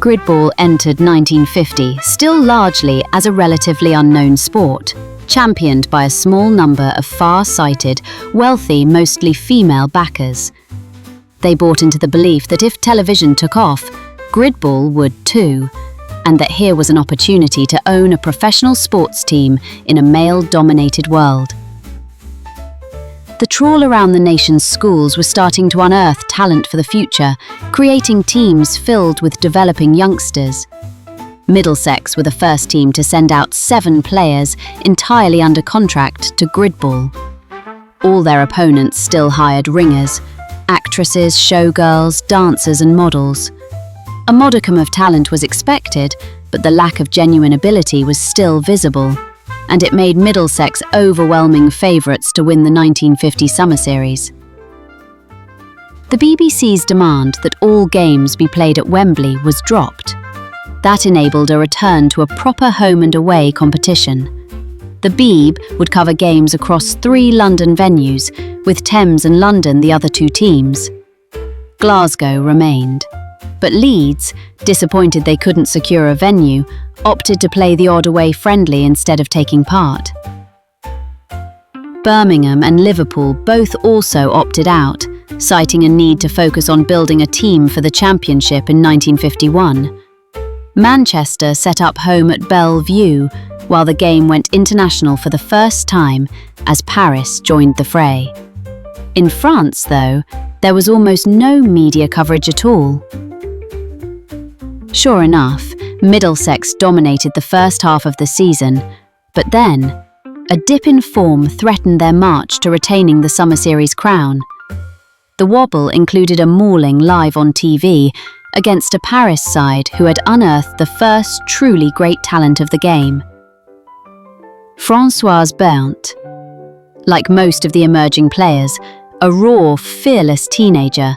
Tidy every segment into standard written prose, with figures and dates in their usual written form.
Gridball entered 1950, still largely as a relatively unknown sport, championed by a small number of far-sighted, wealthy, mostly female backers. They bought into the belief that if television took off, Gridball would too, and that here was an opportunity to own a professional sports team in a male-dominated world. The trawl around the nation's schools was starting to unearth talent for the future, creating teams filled with developing youngsters. Middlesex were the first team to send out 7 players entirely under contract to Gridball. All their opponents still hired ringers, actresses, showgirls, dancers and models. A modicum of talent was expected, but the lack of genuine ability was still visible, and it made Middlesex overwhelming favourites to win the 1950 Summer Series. The BBC's demand that all games be played at Wembley was dropped. That enabled a return to a proper home and away competition. The BB would cover games across 3 London venues, with Thames and London the other 2 teams. Glasgow remained, but Leeds, disappointed they couldn't secure a venue, opted to play the odd away friendly instead of taking part. Birmingham and Liverpool both also opted out, citing a need to focus on building a team for the championship in 1951. Manchester set up home at Bellevue, while the game went international for the first time as Paris joined the fray. In France, though, there was almost no media coverage at all. Sure enough, Middlesex dominated the first half of the season, but then, a dip in form threatened their march to retaining the Summer Series crown. The wobble included a mauling live on TV against a Paris side who had unearthed the first truly great talent of the game. Françoise Bernt, like most of the emerging players, a raw, fearless teenager.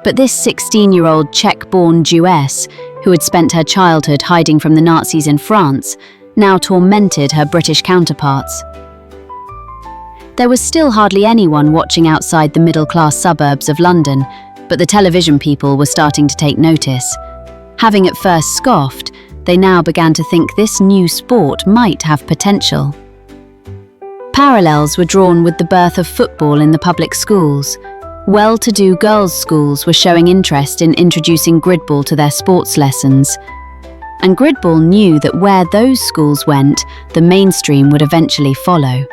But this 16-year-old Czech-born Jewess, who had spent her childhood hiding from the Nazis in France, now tormented her British counterparts. There was still hardly anyone watching outside the middle-class suburbs of London, but the television people were starting to take notice. Having at first scoffed, they now began to think this new sport might have potential. Parallels were drawn with the birth of football in the public schools. Well-to-do girls' schools were showing interest in introducing Gridball to their sports lessons. And Gridball knew that where those schools went, the mainstream would eventually follow.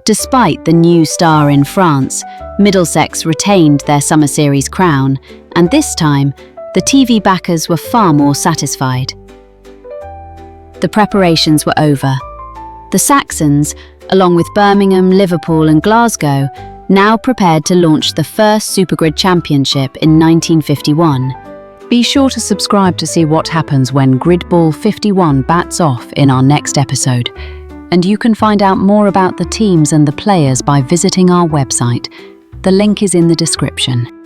Despite the new star in France, Middlesex retained their Summer Series crown, and this time, the TV backers were far more satisfied. The preparations were over. The Saxons, along with Birmingham, Liverpool and Glasgow, now prepared to launch the first Supergrid Championship in 1951. Be sure to subscribe to see what happens when Gridball 51 bats off in our next episode. And you can find out more about the teams and the players by visiting our website. The link is in the description.